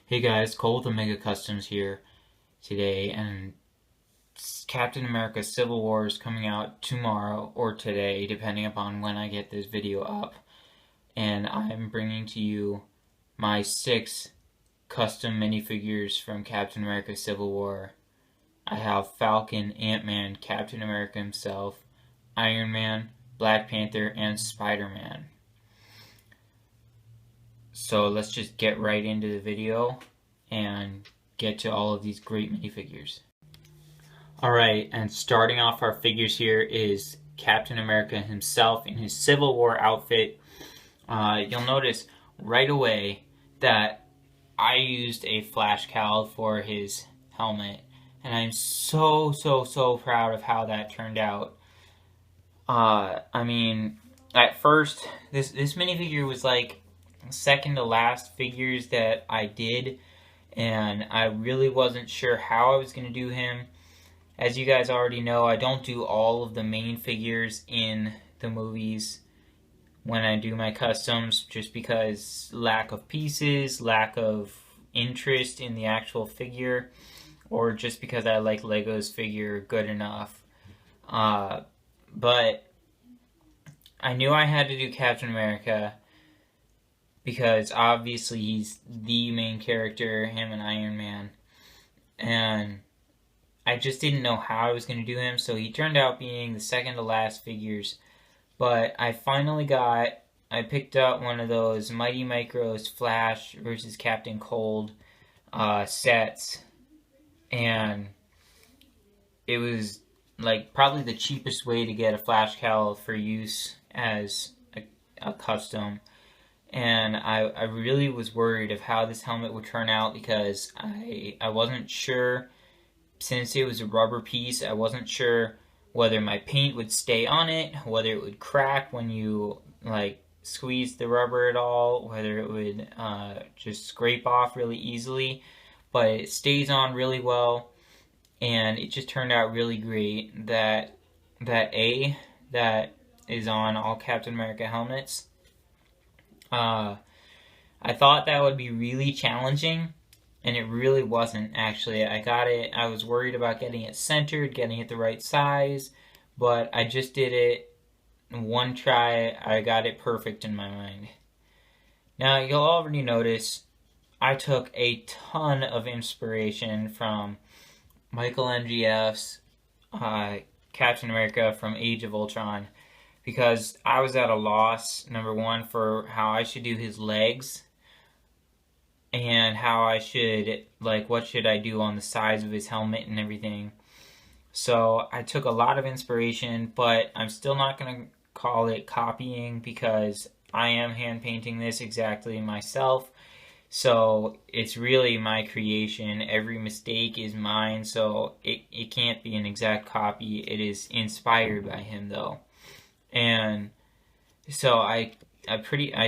Hey guys, Cole with Omega Customs here today, and Captain America Civil War is coming out tomorrow or today, depending upon when I get this video up. And I'm bringing to you my 6 custom minifigures from Captain America Civil War. I have Falcon, AntMan, Captain America himself, Iron Man, Black Panther, and SpiderMan. So let's just get right into the video and get to all of these great minifigures. Alright, and starting off our figures here is Captain America himself in his Civil War outfit. You'll notice right away that I used a flash cowl for his helmet, and I'm so proud of how that turned out. I mean, at first, this minifigure was like second to last figures that I did, and I really wasn't sure how I was going to do him. As you guys already know, I don't do all of the main figures in the movies when I do my customs, just because lack of pieces, lack of interest in the actual figure, or just because I like Lego's figure good enough. But I knew I had to do Captain America, because obviously he's the main character, him and Iron Man. And I just didn't know how I was going to do him, so he turned out being the second to last figures. But I picked up one of those Mighty Micros Flash versus Captain Cold sets. And it was like probably the cheapest way to get a flash cowl for use as a custom. And I really was worried of how this helmet would turn out, because I wasn't sure, since it was a rubber piece, I wasn't sure whether my paint would stay on it, whether it would crack when you like squeeze the rubber at all, whether it would just scrape off really easily. But it stays on really well, and it just turned out really great. That A that is on all Captain America helmets, I thought that would be really challenging, and it really wasn't, actually. I was worried about getting it centered, getting it the right size, but I just did it in one try. I got it perfect in my mind. Now, you'll already notice I took a ton of inspiration from Michael MGF's Captain America from Age of Ultron, because I was at a loss, number one, for how I should do his legs, and how I should, like, what should I do on the sides of his helmet and everything. So I took a lot of inspiration, but I'm still not going to call it copying, because I am hand painting this exactly myself. So it's really my creation. Every mistake is mine, so it can't be an exact copy. It is inspired by him, though. And so I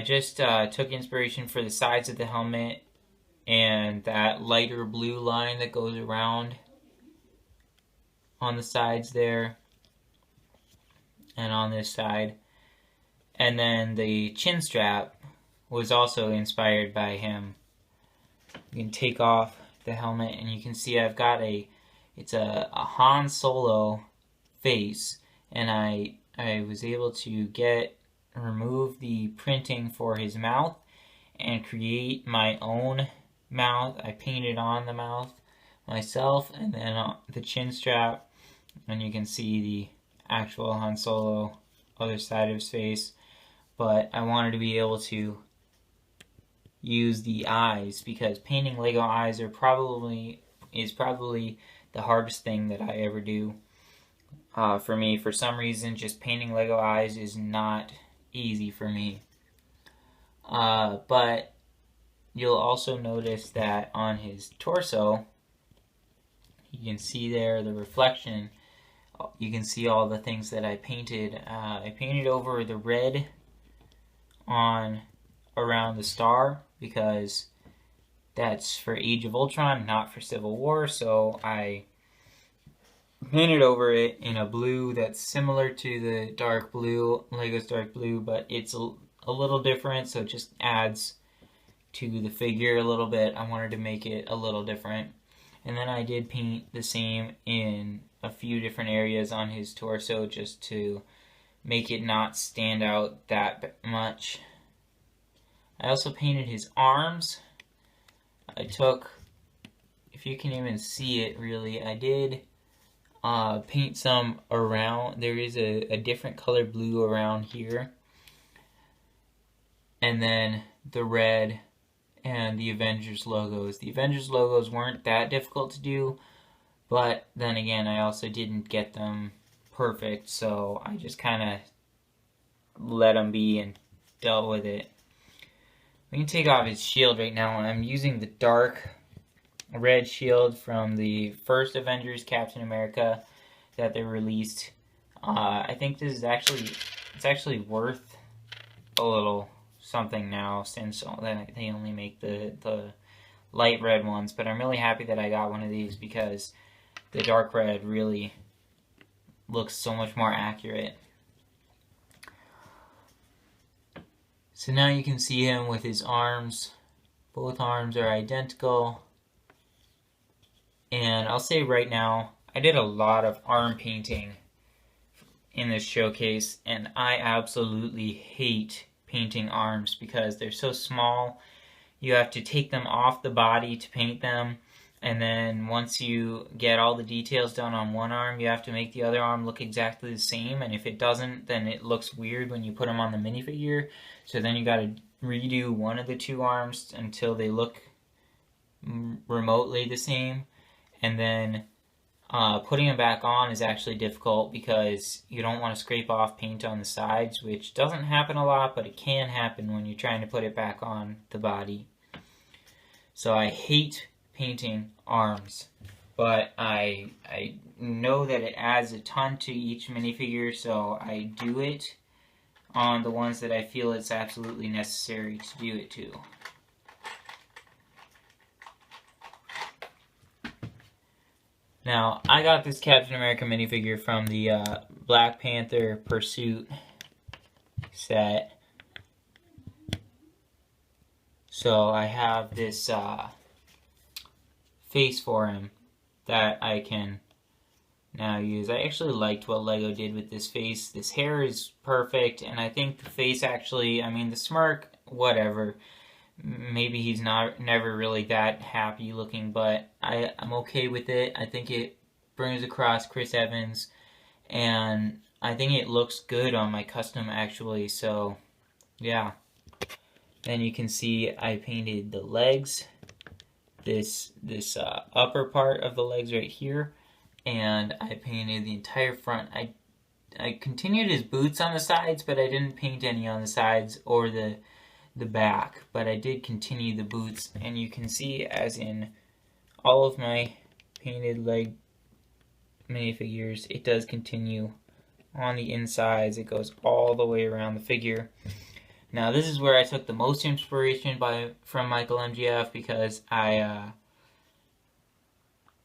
just took inspiration for the sides of the helmet and that lighter blue line that goes around on the sides there and on this side. And then the chin strap was also inspired by him. You can take off the helmet and you can see I've got it's a Han Solo face, and I was able to remove the printing for his mouth and create my own mouth. I painted on the mouth myself, and then on the chin strap, and you can see the actual Han Solo other side of his face. But I wanted to be able to use the eyes, because painting Lego eyes is probably the hardest thing that I ever do. For me, for some reason, just painting Lego eyes is not easy for me. But you'll also notice that on his torso, you can see there the reflection. You can see all the things that I painted. I painted over the red around the star, because that's for Age of Ultron, not for Civil War. So I painted over it in a blue that's similar to the dark blue, Lego's dark blue, but it's a little different, so it just adds to the figure a little bit. I wanted to make it a little different. And then I did paint the same in a few different areas on his torso just to make it not stand out that much. I also painted his arms. I took, if you can even see it really, I did paint some around. There is a different color blue around here. And then the red and the Avengers logos. The Avengers logos weren't that difficult to do, but then again, I also didn't get them perfect, so I just kind of let them be and dealt with it. We can take off his shield right now. I'm using the dark red shield from the first Avengers Captain America that they released. I think this is actually worth a little something now, since they only make the light red ones, but I'm really happy that I got one of these because the dark red really looks so much more accurate. So now you can see him with his arms. Both arms are identical. And I'll say right now, I did a lot of arm painting in this showcase, and I absolutely hate painting arms because they're so small. You have to take them off the body to paint them, and then once you get all the details done on one arm, you have to make the other arm look exactly the same, and if it doesn't, then it looks weird when you put them on the minifigure. So then you got to redo one of the two arms until they look remotely the same, and then putting them back on is actually difficult because you don't want to scrape off paint on the sides, which doesn't happen a lot, but it can happen when you're trying to put it back on the body. So I hate painting arms, but I know that it adds a ton to each minifigure, so I do it on the ones that I feel it's absolutely necessary to do it to. Now, I got this Captain America minifigure from the Black Panther Pursuit set. So I have this face for him that I can now use. I actually liked what Lego did with this face. This hair is perfect, and I think the face actually, I mean, the smirk, whatever. Maybe he's never really that happy looking, but I'm okay with it. I think it brings across Chris Evans, and I think it looks good on my custom actually, so yeah. Then you can see I painted the legs, this upper part of the legs right here, and I painted the entire front. I continued his boots on the sides, but I didn't paint any on the sides or the back, but I did continue the boots, and you can see, as in all of my painted leg minifigures, it does continue on the insides. It goes all the way around the figure. Now this is where I took the most inspiration from Michael MGF, because I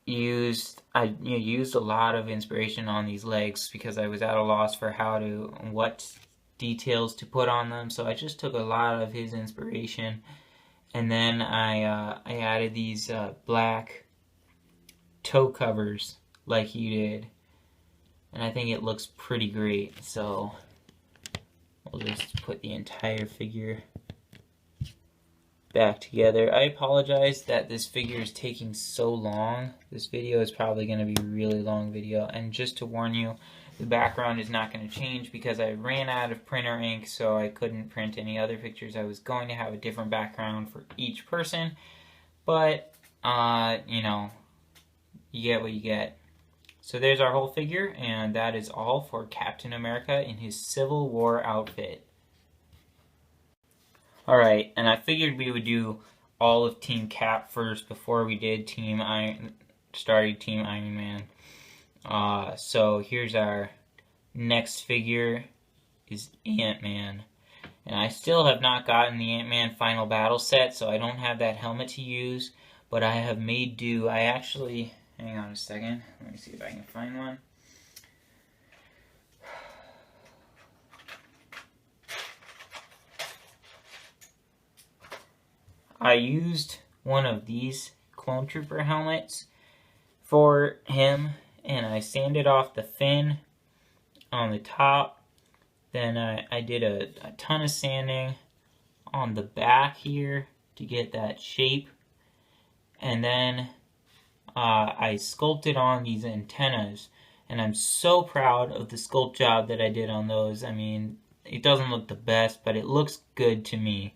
used a lot of inspiration on these legs because I was at a loss for what details to put on them, so I just took a lot of his inspiration, and then I added these black toe covers like he did, and I think it looks pretty great. So we'll just put the entire figure back together. I apologize that this figure is taking so long. This video is probably going to be a really long video, and just to warn you, the background is not going to change because I ran out of printer ink, so I couldn't print any other pictures. I was going to have a different background for each person, but, you know, you get what you get. So there's our whole figure, and that is all for Captain America in his Civil War outfit. Alright, and I figured we would do all of Team Cap first before we did started Team Iron Man. So here's our next figure, is AntMan. And I still have not gotten the AntMan Final Battle set, so I don't have that helmet to use, but I have made do. I actually, hang on a second, let me see if I can find one. I used one of these Clone Trooper helmets for him, and I sanded off the fin on the top. Then I did a ton of sanding on the back here to get that shape. And then I sculpted on these antennas. And I'm so proud of the sculpt job that I did on those. I mean, it doesn't look the best, but it looks good to me.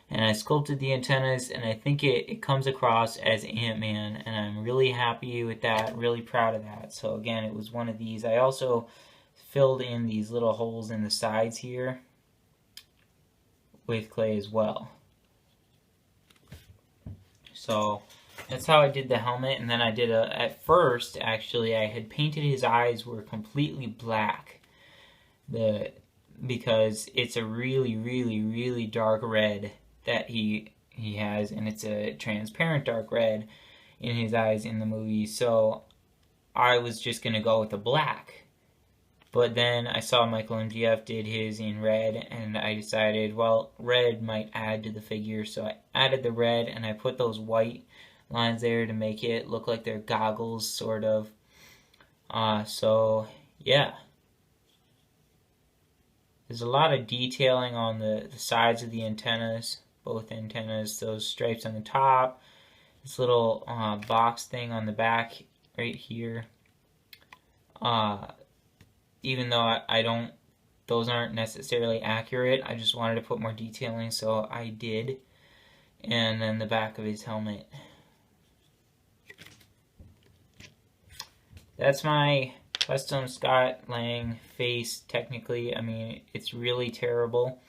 And I sculpted the antennas, and I think it comes across as AntMan, and I'm really happy with that, really proud of that. So again, it was one of these. I also filled in these little holes in the sides here with clay as well. So that's how I did the helmet. And then I did at first, actually, I had painted his eyes were completely black. Because it's a really, really, really dark red that he has, and it's a transparent dark red in his eyes in the movie. So I was just going to go with the black. But then I saw Michael MGF did his in red, and I decided, well, red might add to the figure. So I added the red, and I put those white lines there to make it look like they're goggles, sort of. So, yeah. There's a lot of detailing on the sides of the antennas, both antennas, those stripes on the top, this little box thing on the back right here. Even though those aren't necessarily accurate, I just wanted to put more detailing, so I did. And then the back of his helmet. That's my custom Scott Lang face, technically. I mean, it's really terrible.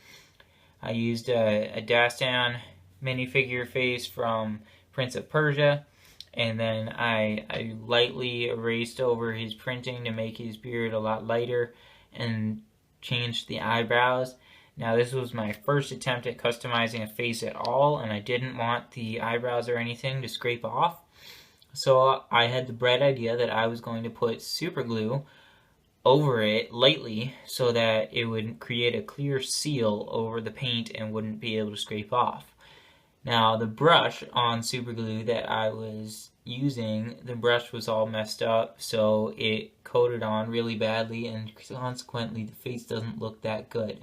I used a Dastan minifigure face from Prince of Persia, and then I lightly erased over his printing to make his beard a lot lighter and changed the eyebrows. Now, this was my first attempt at customizing a face at all, and I didn't want the eyebrows or anything to scrape off. So I had the bright idea that I was going to put super glue over it lightly so that it would create a clear seal over the paint and wouldn't be able to scrape off. Now, the brush on super glue that I was using, the brush was all messed up, so it coated on really badly, and consequently the face doesn't look that good.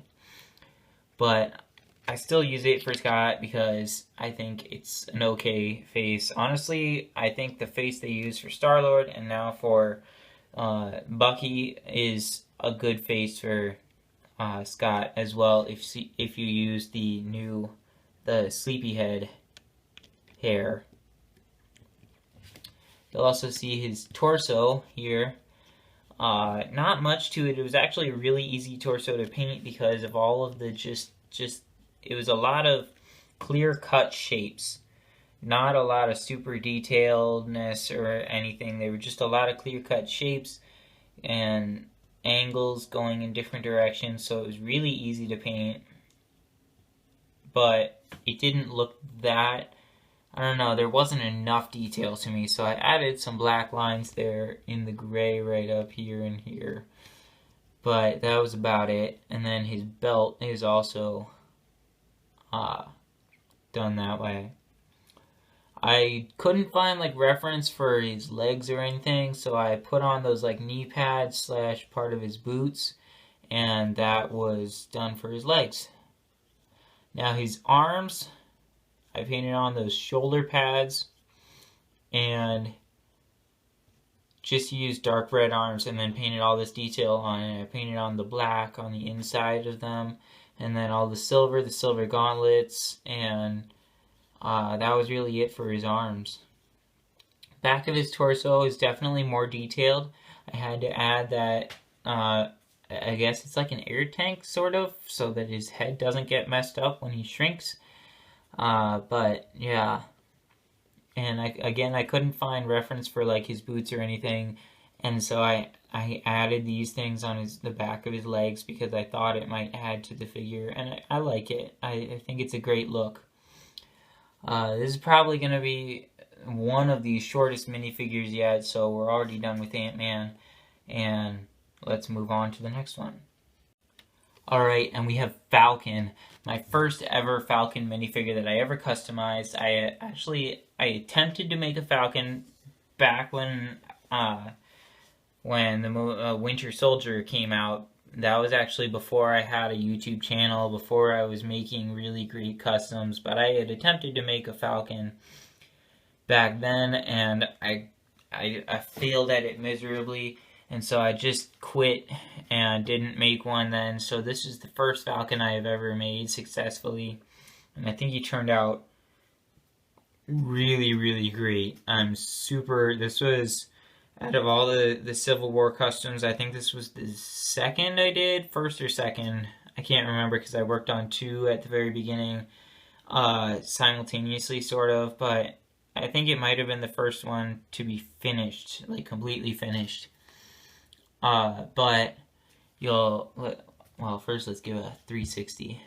But I still use it for Scott because I think it's an okay face. Honestly, I think the face they use for Star-Lord and now for Bucky is a good face for Scott as well if you use the sleepyhead hair. You'll also see his torso here. Not much to it. It was actually a really easy torso to paint because of all of the it was a lot of clear-cut shapes. Not a lot of super detailedness or anything. They were just a lot of clear-cut shapes and angles going in different directions, so it was really easy to paint. But it didn't look that, I don't know, there wasn't enough detail to me, so I added some black lines there in the gray right up here and here. But that was about it. And then his belt is also done that way. I couldn't find like reference for his legs or anything, so I put on those like knee pads / part of his boots, and that was done for his legs. Now his arms, I painted on those shoulder pads and just used dark red arms and then painted all this detail on it. I painted on the black on the inside of them, and then all the silver gauntlets, and that was really it for his arms. Back of his torso is definitely more detailed. I had to add that, I guess it's like an air tank, sort of, so that his head doesn't get messed up when he shrinks. But, yeah. And I couldn't find reference for like his boots or anything, and so I added these things on the back of his legs because I thought it might add to the figure, and I like it. I think it's a great look. This is probably going to be one of the shortest minifigures yet, so we're already done with AntMan, and let's move on to the next one. Alright, and we have Falcon. my first ever Falcon minifigure that I ever customized. I attempted to make a Falcon back when the Winter Soldier came out. That was actually before I had a YouTube channel, before I was making really great customs, but I had attempted to make a Falcon back then, and I failed at it miserably, and so I just quit and didn't make one then. So this is the first Falcon I have ever made successfully, and I think he turned out really, really great. This was, out of all the Civil War customs, I think this was the second I did, first or second, I can't remember because I worked on two at the very beginning, simultaneously sort of, but I think it might have been the first one to be finished, like completely finished. But well, first let's give a 360.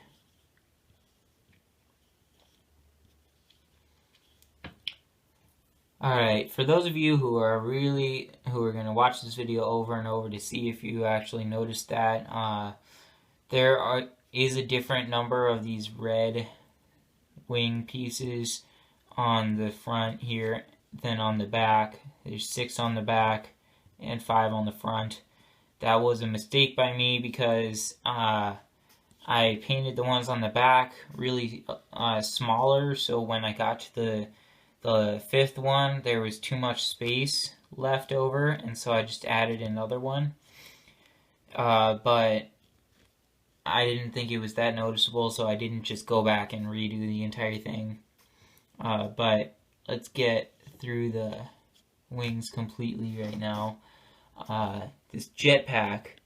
Alright, for those of you who are going to watch this video over and over to see if you actually noticed that, is a different number of these red wing pieces on the front here than on the back. There's 6 on the back and 5 on the front. That was a mistake by me because I painted the ones on the back really smaller, so when I got to the 5th one, there was too much space left over, and so I just added another one. But I didn't think it was that noticeable, so I didn't just go back and redo the entire thing. But let's get through the wings completely right now. This jetpack,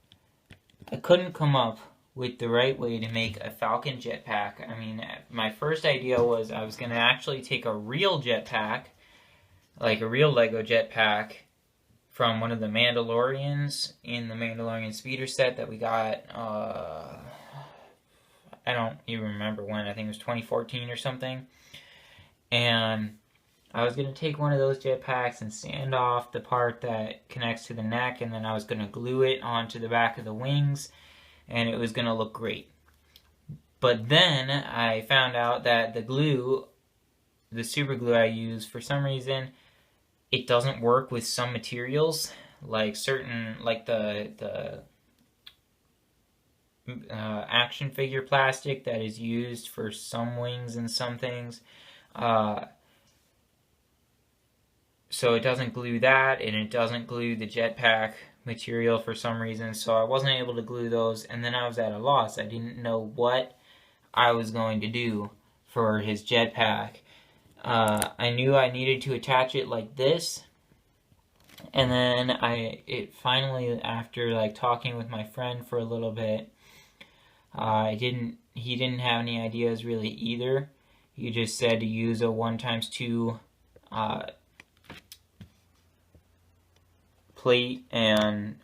I couldn't come up with the right way to make a Falcon jetpack. I mean, my first idea was I was going to actually take a real jetpack, like a real Lego jetpack, from one of the Mandalorians in the Mandalorian speeder set that we got, I don't even remember when, I think it was 2014 or something. And I was going to take one of those jetpacks and sand off the part that connects to the neck, and then I was going to glue it onto the back of the wings, and it was going to look great. But then I found out that the glue, the super glue I use, for some reason, it doesn't work with some materials, like the action figure plastic that is used for some wings and some things. So it doesn't glue that, and it doesn't glue the jetpack material for some reason, so I wasn't able to glue those, and then I was at a loss. I didn't know what I was going to do for his jetpack. I knew I needed to attach it like this, and then it finally, after like talking with my friend for a little bit, he didn't have any ideas really either. He just said to use a 1x2 plate and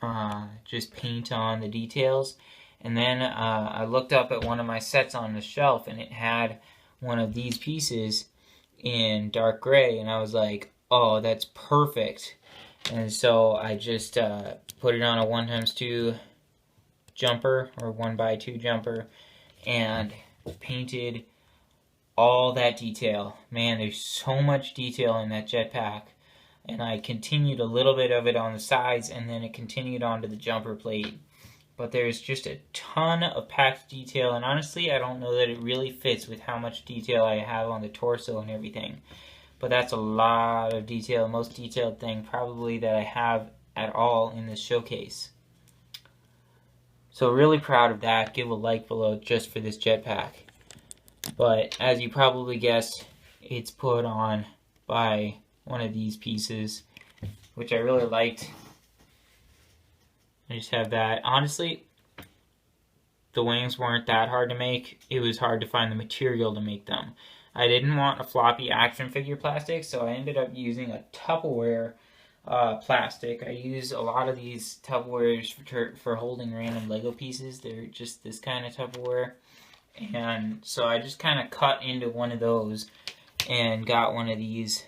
just paint on the details. And then I looked up at one of my sets on the shelf, and it had one of these pieces in dark gray, and I was like, oh, that's perfect. And so I just put it on a 1x2 jumper, or 1x2 jumper, and painted all that detail. Man, there's so much detail in that jetpack. And I continued a little bit of it on the sides, and then it continued onto the jumper plate. But there's just a ton of packed detail, and honestly, I don't know that it really fits with how much detail I have on the torso and everything. But that's a lot of detail, most detailed thing probably that I have at all in this showcase. So really proud of that. Give a like below just for this jetpack. But as you probably guessed, it's put on by one of these pieces, which I really liked. I just have that. Honestly, the wings weren't that hard to make. It was hard to find the material to make them. I didn't want a floppy action figure plastic, so I ended up using a Tupperware plastic. I use a lot of these Tupperwares for holding random Lego pieces. They're just this kind of Tupperware. And so I just kind of cut into one of those and got one of these.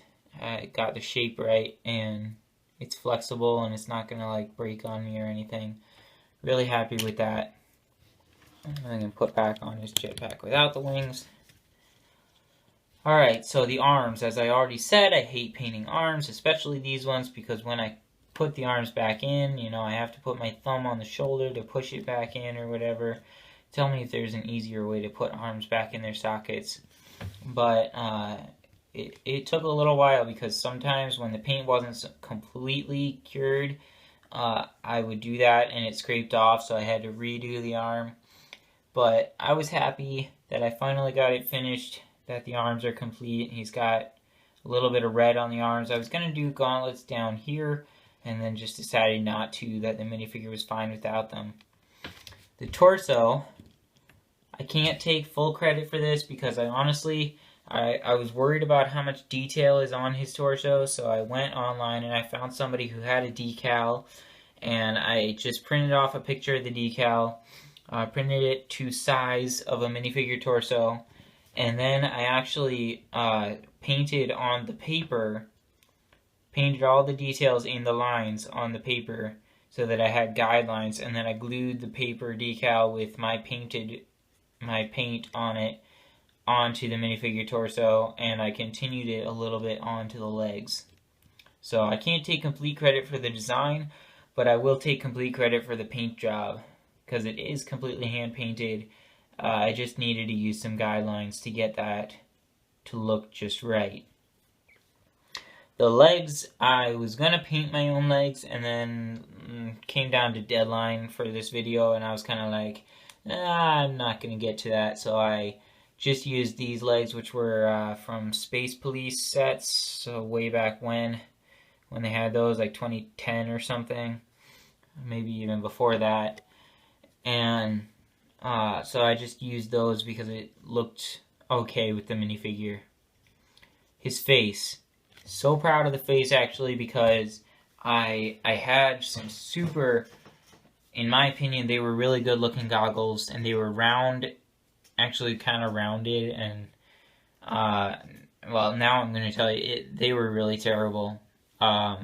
Got the shape right, and it's flexible, and it's not gonna like break on me or anything. Really happy with that. I can put back on his jetpack without the wings. Alright, so the arms. As I already said, I hate painting arms, especially these ones, because when I put the arms back in, you know, I have to put my thumb on the shoulder to push it back in or whatever. Tell me if there's an easier way to put arms back in their sockets. But it took a little while, because sometimes when the paint wasn't completely cured, I would do that and it scraped off, so I had to redo the arm. But I was happy that I finally got it finished, that the arms are complete. He's got a little bit of red on the arms. I was going to do gauntlets down here, and then just decided not to, that the minifigure was fine without them. The torso, I can't take full credit for this, because I honestly, I was worried about how much detail is on his torso, so I went online and I found somebody who had a decal, and I just printed off a picture of the decal, printed it to size of a minifigure torso, and then I actually painted on the paper, painted all the details in the lines on the paper so that I had guidelines, and then I glued the paper decal with my paint on it onto the minifigure torso, and I continued it a little bit onto the legs. So I can't take complete credit for the design, but I will take complete credit for the paint job, because it is completely hand painted. I just needed to use some guidelines to get that to look just right. The legs, I was going to paint my own legs, and then came down to deadline for this video, and I was kind of like, I'm not going to get to that, so I just used these legs, which were from Space Police sets, so way back when they had those, like 2010 or something, maybe even before that. And so I just used those because it looked okay with the minifigure. His face. So proud of the face, actually, because I had some super, in my opinion, they were really good looking goggles, and they were round, actually kind of rounded, and well, now I'm going to tell you, they were really terrible. I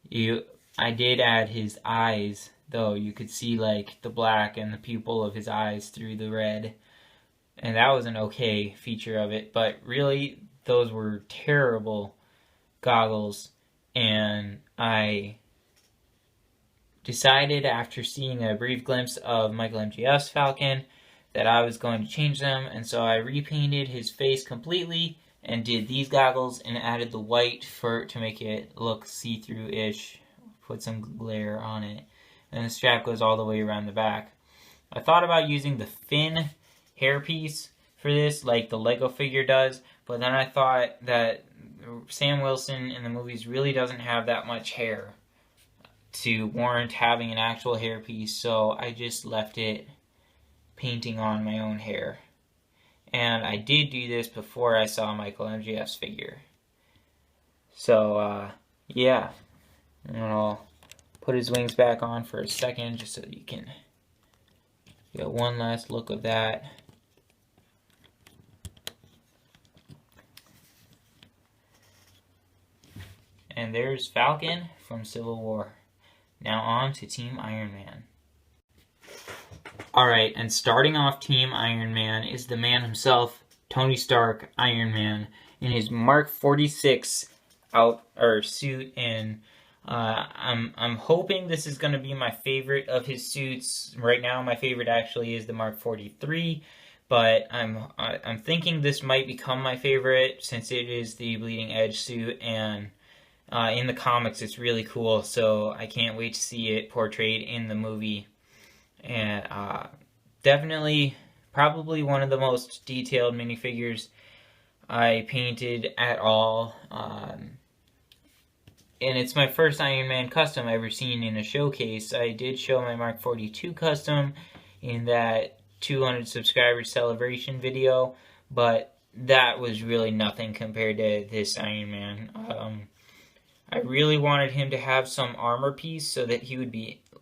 did add his eyes, though. You could see like the black and the pupil of his eyes through the red, and that was an okay feature of it, but really those were terrible goggles. And I decided, after seeing a brief glimpse of Michael MGF's Falcon, that I was going to change them, and so I repainted his face completely and did these goggles and added the white to make it look see-through-ish, put some glare on it, and the strap goes all the way around the back. I thought about using the fin hairpiece for this, like the Lego figure does, but then I thought that Sam Wilson in the movies really doesn't have that much hair to warrant having an actual hairpiece, so I just left it painting on my own hair. And I did do this before I saw Michael MGF's figure. So, yeah. And I'll put his wings back on for a second, just so you can get one last look of that. And there's Falcon from Civil War. Now on to Team Iron Man. Alright, and starting off Team Iron Man is the man himself, Tony Stark, Iron Man, in his Mark 46 suit, and I'm hoping this is going to be my favorite of his suits. Right now, my favorite actually is the Mark 43, but I'm thinking this might become my favorite since it is the Bleeding Edge suit, and in the comics it's really cool, so I can't wait to see it portrayed in the movie. And definitely, probably one of the most detailed minifigures I painted at all. And it's my first Iron Man custom ever seen in a showcase. I did show my Mark 42 custom in that 200 subscribers celebration video, but that was really nothing compared to this Iron Man. I really wanted him to have some armor piece so that he would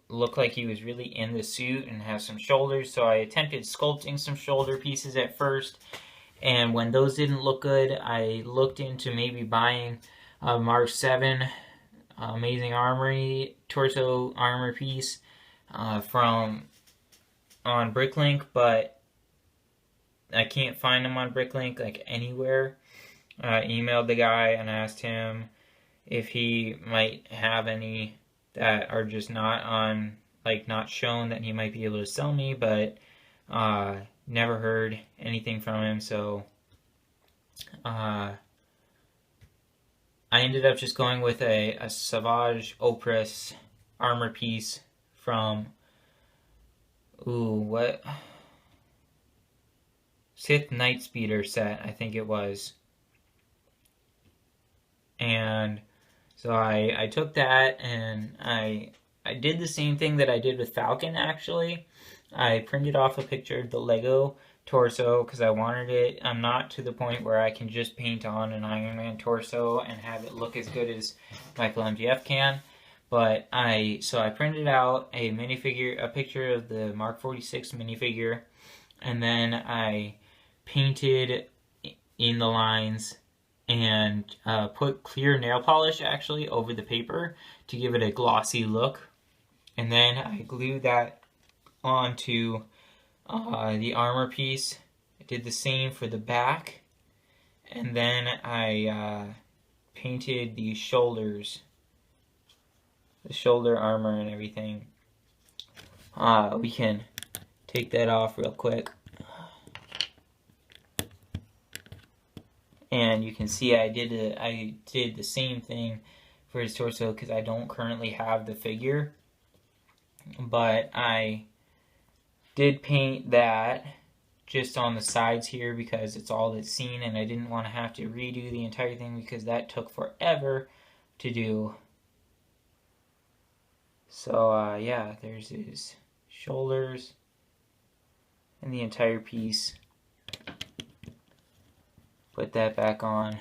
look like he was really in the suit and have some shoulders, so I attempted sculpting some shoulder pieces at first, and when those didn't look good, I looked into maybe buying a Mark 7 Amazing Armory torso armor piece from on Bricklink, but I can't find them on Bricklink like anywhere. I emailed the guy and asked him if he might have any that are just not on, like, not shown that he might be able to sell me, but never heard anything from him. So I ended up just going with a Savage Opress armor piece from Sith Nightspeeder set, I think it was. And so I took that and I did the same thing that I did with Falcon, actually. I printed off a picture of the Lego torso because I wanted it. I'm not to the point where I can just paint on an Iron Man torso and have it look as good as Michael MGF can. But I printed out a minifigure, a picture of the Mark 46 minifigure, and then I painted in the lines and put clear nail polish actually over the paper to give it a glossy look. And then I glued that onto the armor piece. I did the same for the back, and then I painted the shoulders, the shoulder armor and everything. We can take that off real quick. And you can see I did the same thing for his torso because I don't currently have the figure. But I did paint that just on the sides here because it's all that's seen, and I didn't want to have to redo the entire thing because that took forever to do. So yeah, there's his shoulders and the entire piece. Put that back on.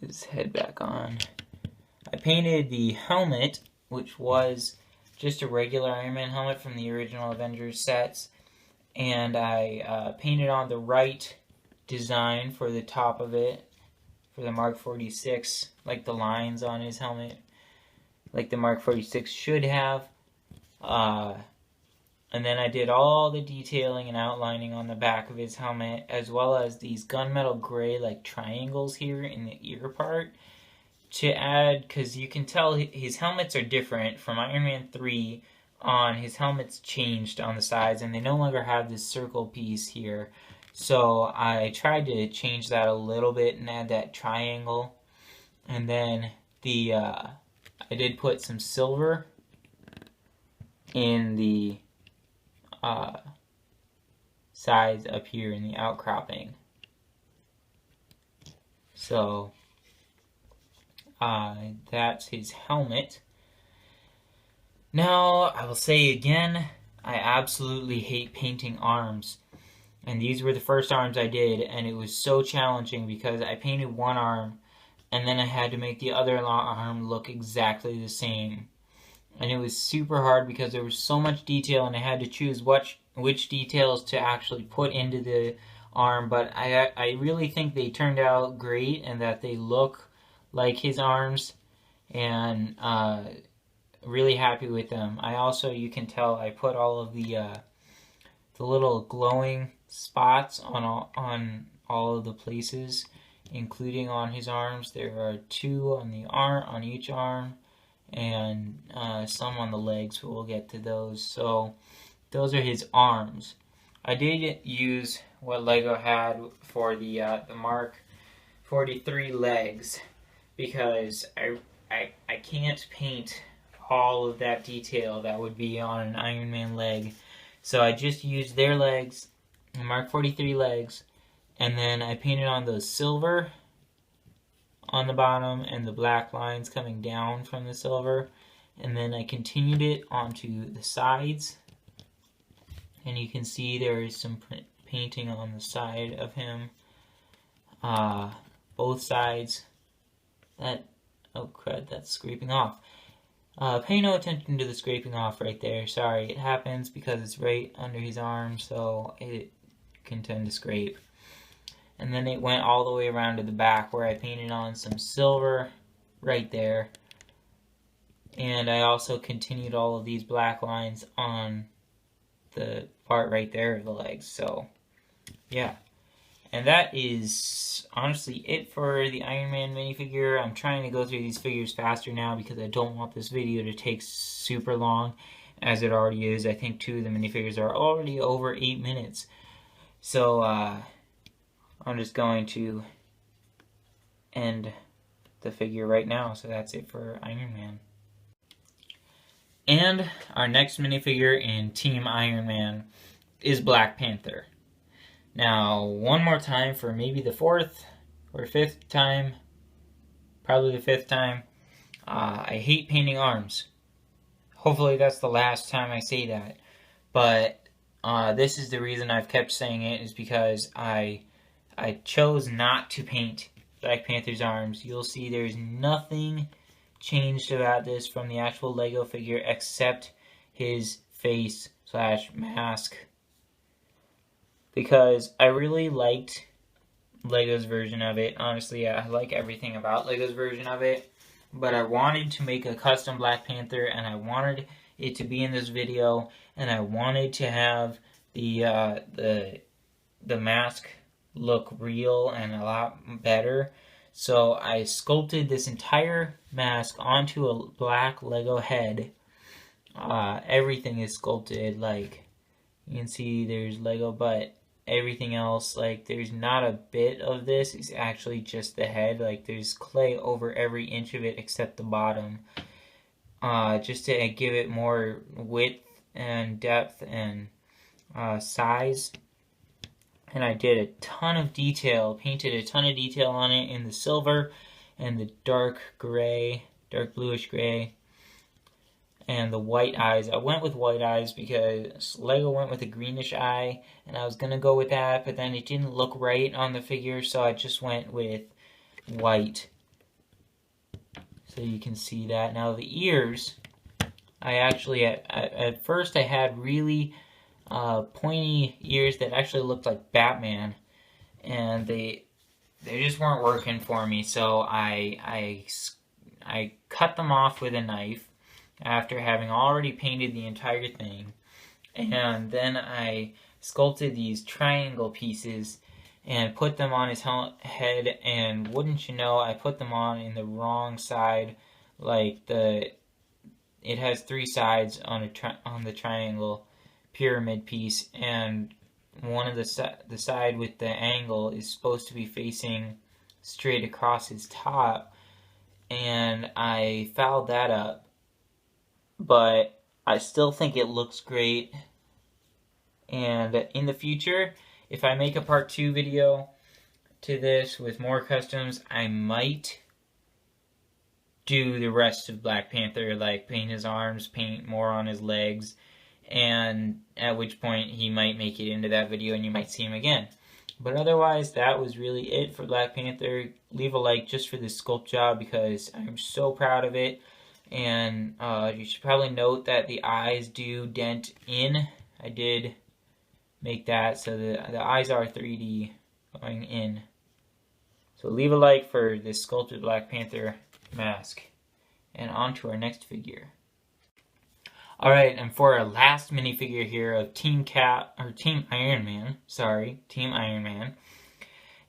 His head back on. I painted the helmet, which was just a regular Iron Man helmet from the original Avengers sets, and I painted on the right design for the top of it, for the Mark 46, like the lines on his helmet, like the Mark 46 should have. And then I did all the detailing and outlining on the back of his helmet, as well as these gunmetal gray like triangles here in the ear part to add, because you can tell his helmets are different from Iron Man 3 on. His helmets changed on the sides and they no longer have this circle piece here. So I tried to change that a little bit and add that triangle. And then I did put some silver in the sides up here in the outcropping. So that's his helmet. Now, I will say again, I absolutely hate painting arms. And these were the first arms I did, and it was so challenging because I painted one arm, and then I had to make the other arm look exactly the same. And it was super hard because there was so much detail, and I had to choose which details to actually put into the arm. But I really think they turned out great, and that they look like his arms, and really happy with them. I also, you can tell, I put all of the little glowing spots on all of the places, including on his arms. There are 2 on the arm, on each arm, and some on the legs, but we'll get to those. So those are his arms. I did use what Lego had for the Mark 43 legs, because I can't paint all of that detail that would be on an Iron Man leg. So I just used their legs, the Mark 43 legs, and then I painted on those silver on the bottom and the black lines coming down from the silver. And then I continued it onto the sides. And you can see there is some painting on the side of him. Both sides. Oh crud, that's scraping off. Pay no attention to the scraping off right there. Sorry, it happens because it's right under his arm, so it can tend to scrape. And then it went all the way around to the back where I painted on some silver right there. And I also continued all of these black lines on the part right there of the legs. So yeah. And that is honestly it for the Iron Man minifigure. I'm trying to go through these figures faster now because I don't want this video to take super long, as it already is. I think 2 of the minifigures are already over 8 minutes. So I'm just going to end the figure right now. So that's it for Iron Man. And our next minifigure in Team Iron Man is Black Panther. Now, one more time for maybe the 4th or 5th time, probably the 5th time, I hate painting arms. Hopefully that's the last time I say that. But this is the reason I've kept saying it, is because I chose not to paint Black Panther's arms. You'll see there's nothing changed about this from the actual Lego figure except his face / mask. Because I really liked Lego's version of it. Honestly, I like everything about Lego's version of it. But I wanted to make a custom Black Panther, and I wanted it to be in this video, and I wanted to have the mask look real and a lot better. So I sculpted this entire mask onto a black Lego head. Everything is sculpted, like you can see there's Lego, but everything else, like there's not a bit of this, it's actually just the head. Like there's clay over every inch of it except the bottom, just to give it more width and depth and size. And I did a ton of detail, painted a ton of detail on it in the silver and the dark gray, dark bluish gray, and the white eyes. I went with white eyes because Lego went with a greenish eye, and I was going to go with that, but then it didn't look right on the figure, so I just went with white. So you can see that. Now the ears, I actually, at first I had really pointy ears that actually looked like Batman, and they just weren't working for me, so I cut them off with a knife after having already painted the entire thing. And then I sculpted these triangle pieces and put them on his head, and wouldn't you know, I put them on in the wrong side. Like it has 3 sides on the triangle pyramid piece, and one of the side with the angle is supposed to be facing straight across his top, and I fouled that up. But I still think it looks great, and in the future, if I make a part 2 video to this with more customs, I might do the rest of Black Panther, like paint his arms, paint more on his legs, and at which point he might make it into that video and you might see him again. But otherwise, that was really it for Black Panther. Leave a like just for this sculpt job because I'm so proud of it. And you should probably note that the eyes do dent in. I did make that so the eyes are 3D going in. So leave a like for this sculpted Black Panther mask. And on to our next figure. Alright, and for our last minifigure here of Team Iron Man.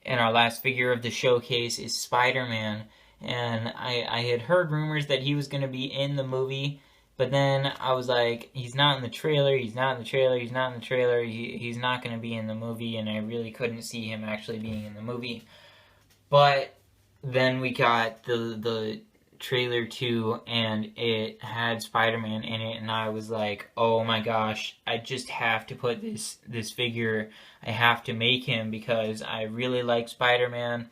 And our last figure of the showcase is SpiderMan. And I had heard rumors that he was going to be in the movie, but then I was like, he's not in the trailer, he's not in the trailer, he's not in the trailer, he's not going to be in the movie, and I really couldn't see him actually being in the movie. But then we got the trailer 2, and it had Spider-Man in it, and I was like, oh my gosh, I just have to put this figure, I have to make him, because I really like Spider-Man,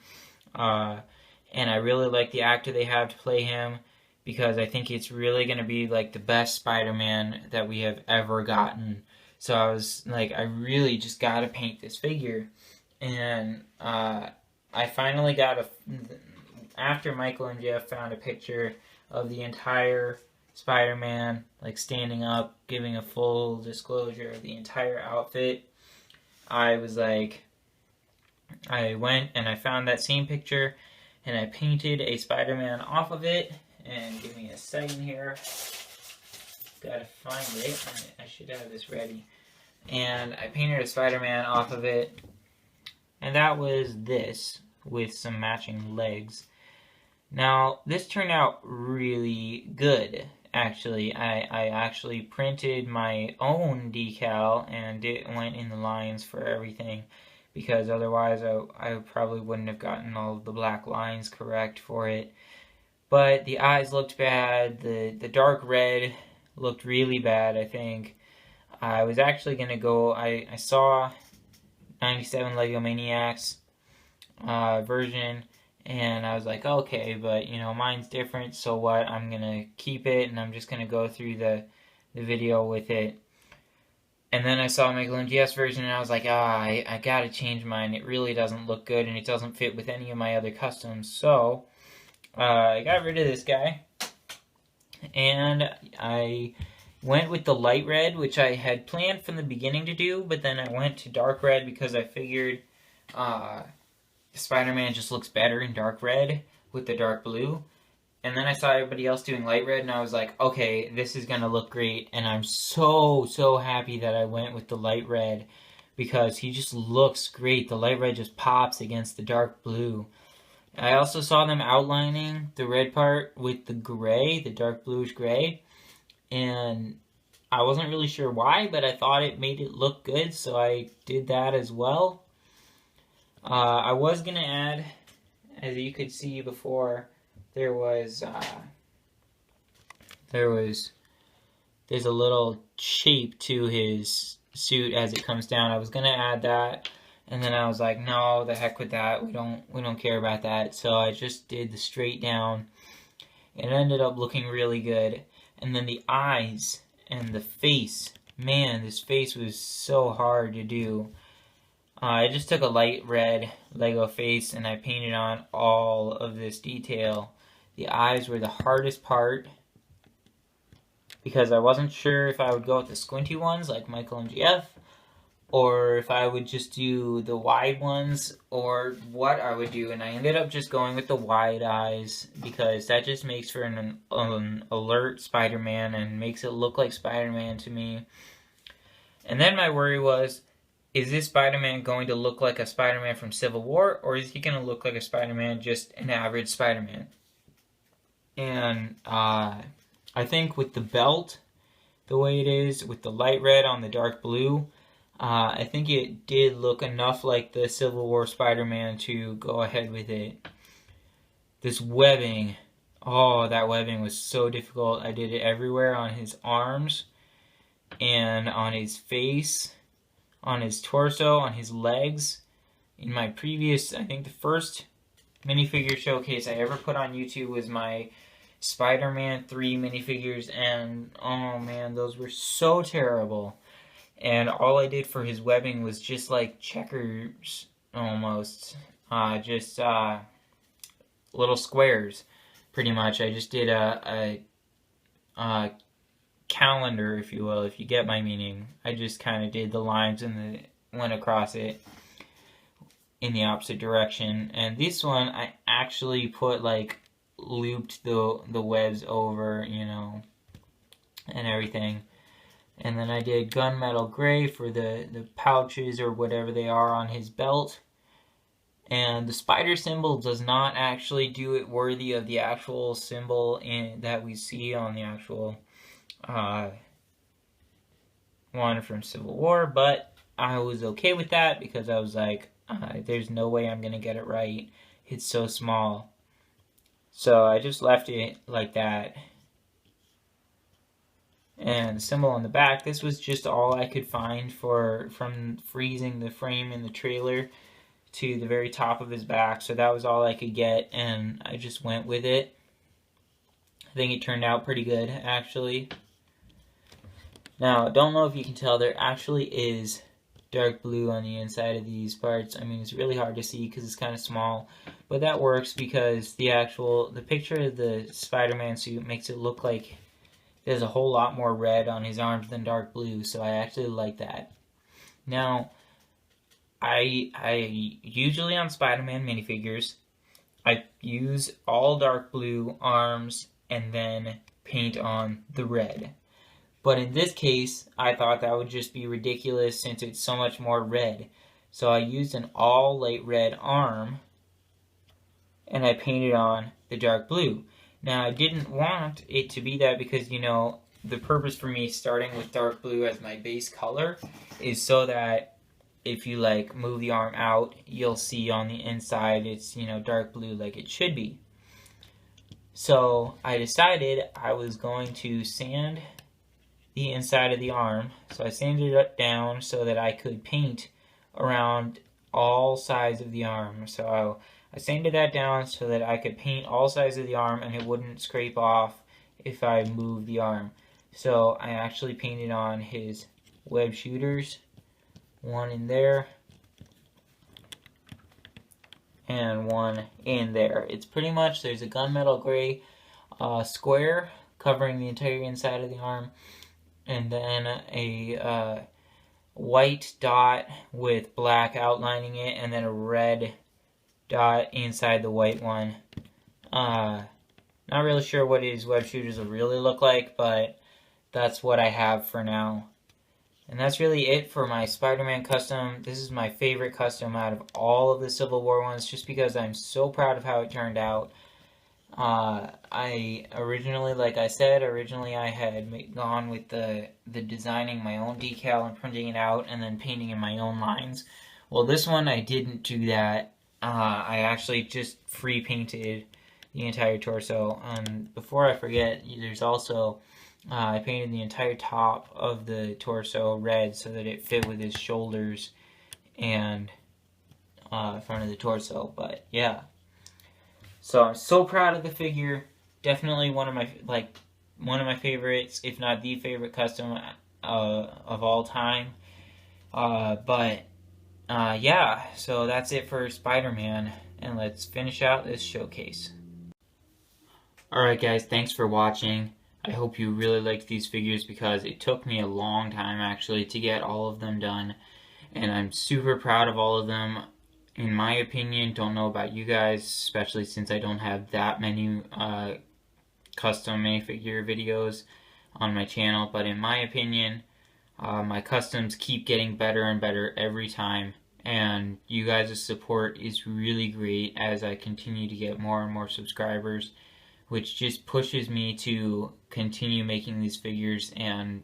and I really like the actor they have to play him, because I think it's really going to be like the best Spider-Man that we have ever gotten. So I was like, I really just got to paint this figure. And I finally got after Michael and Jeff found a picture of the entire Spider-Man, like standing up, giving a full disclosure of the entire outfit, I was like, I went and I found that same picture, and I painted a Spider-Man off of it. And give me a second here. Gotta find it. I should have this ready. and I painted a Spider-Man off of it, and that was this with some matching legs. Now, this turned out really good, actually. I actually printed my own decal, and it went in the lines for everything, because otherwise I probably wouldn't have gotten all of the black lines correct for it. But the eyes looked bad, the dark red looked really bad, I think. I was actually going to go, I saw 97 Lego Maniacs version, and I was like, okay, but you know, mine's different, so what? I'm gonna keep it, and I'm just gonna go through the video with it. And then I saw Michael MGS version, and I was like, I gotta change mine. It really doesn't look good, and it doesn't fit with any of my other customs. So I got rid of this guy, and I went with the light red, which I had planned from the beginning to do, but then I went to dark red because I figured Spider-Man just looks better in dark red with the dark blue. And then I saw everybody else doing light red, and I was like, okay, this is gonna look great. And I'm so happy that I went with the light red, because he just looks great. The light red just pops against the dark blue. I also saw them outlining the red part with the gray, the dark bluish gray, and I wasn't really sure why, but I thought it made it look good, so I did that as well. I was going to add, as you could see before, there's a little shape to his suit as it comes down. I was going to add that, and then I was like, no, the heck with that. We don't care about that. So I just did the straight down. It ended up looking really good. And then the eyes and the face, man, this face was so hard to do. I just took a light red Lego face and I painted on all of this detail. The eyes were the hardest part, because I wasn't sure if I would go with the squinty ones like Michael MGF, or if I would just do the wide ones, or what I would do. And I ended up just going with the wide eyes, because that just makes for an alert Spider-Man and makes it look like Spider-Man to me. And then my worry was, is this Spider-Man going to look like a Spider-Man from Civil War, or is he going to look like a Spider-Man, just an average Spider-Man? And I think with the belt, the way it is, with the light red on the dark blue, I think it did look enough like the Civil War Spider-Man to go ahead with it. This webbing, oh, that webbing was so difficult. I did it everywhere on his arms, and on his face, on his torso, on his legs. In my previous, I think the first minifigure showcase I ever put on YouTube was my Spider-Man 3 minifigures, and oh man, those were so terrible. And all I did for his webbing was just like checkers, almost. Just little squares, pretty much. I just did a calendar, if you will, if you get my meaning. I just kind of did the lines and went across it in the opposite direction. And this one, I actually put like looped the webs over, you know, and everything. And then I did gunmetal gray for the pouches or whatever they are on his belt. And the spider symbol does not actually do it worthy of the actual symbol that we see on the actual one from Civil War, but I was okay with that because I was like, there's no way I'm gonna get it right. It's so small. So I just left it like that. And the symbol on the back, this was just all I could find from freezing the frame in the trailer to the very top of his back. So that was all I could get, and I just went with it. I think it turned out pretty good, actually. Now, don't know if you can tell, there actually is dark blue on the inside of these parts. I mean, it's really hard to see because it's kind of small, but that works because the picture of the Spider-Man suit makes it look like there's a whole lot more red on his arms than dark blue, so I actually like that. Now, I usually on Spider-Man minifigures, I use all dark blue arms and then paint on the red. But in this case, I thought that would just be ridiculous since it's so much more red. So I used an all light red arm and I painted on the dark blue. Now I didn't want it to be that because, you know, the purpose for me starting with dark blue as my base color is so that if you like move the arm out, you'll see on the inside it's, you know, dark blue like it should be. So I decided I was going to sand the inside of the arm. So I sanded it down so that I could paint around all sides of the arm. So I sanded that down so that I could paint all sides of the arm and it wouldn't scrape off if I moved the arm. So I actually painted on his web shooters, one in there and one in there. It's pretty much, there's a gunmetal gray square covering the entire inside of the arm, and then a white dot with black outlining it, and then a red dot inside the white one. Not really sure what his web shooters will really look like, but that's what I have for now. And that's really it for my Spider-Man custom. This is my favorite custom out of all of the Civil War ones, just because I'm so proud of how it turned out. I originally, like I said, I had gone with the designing my own decal and printing it out and then painting in my own lines. Well, this one I didn't do that. I actually just free painted the entire torso. Before I forget, there's also I painted the entire top of the torso red so that it fit with his shoulders and front of the torso. But yeah. So I'm so proud of the figure. Definitely one of my favorites, if not the favorite custom of all time. Yeah, so that's it for Spider-Man, and let's finish out this showcase. Alright guys, thanks for watching. I hope you really liked these figures because it took me a long time actually to get all of them done, and I'm super proud of all of them. In my opinion, don't know about you guys, especially since I don't have that many custom minifigure videos on my channel, but in my opinion, my customs keep getting better and better every time, and you guys' support is really great as I continue to get more and more subscribers, which just pushes me to continue making these figures and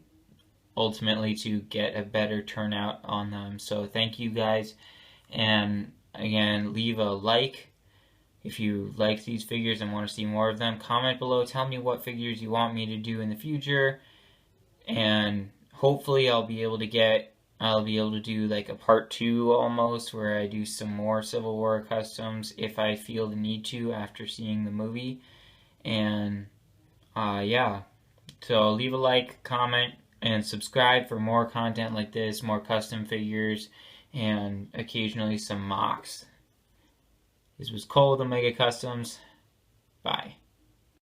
ultimately to get a better turnout on them. So thank you guys, and again, leave a like if you like these figures and want to see more of them. Comment below, tell me what figures you want me to do in the future, and hopefully I'll be able to do like a part 2 almost, where I do some more Civil War customs if I feel the need to after seeing the movie. And yeah, so leave a like, comment, and subscribe for more content like this, more custom figures, and occasionally some mocks. This was Cole with Omega Customs. Bye.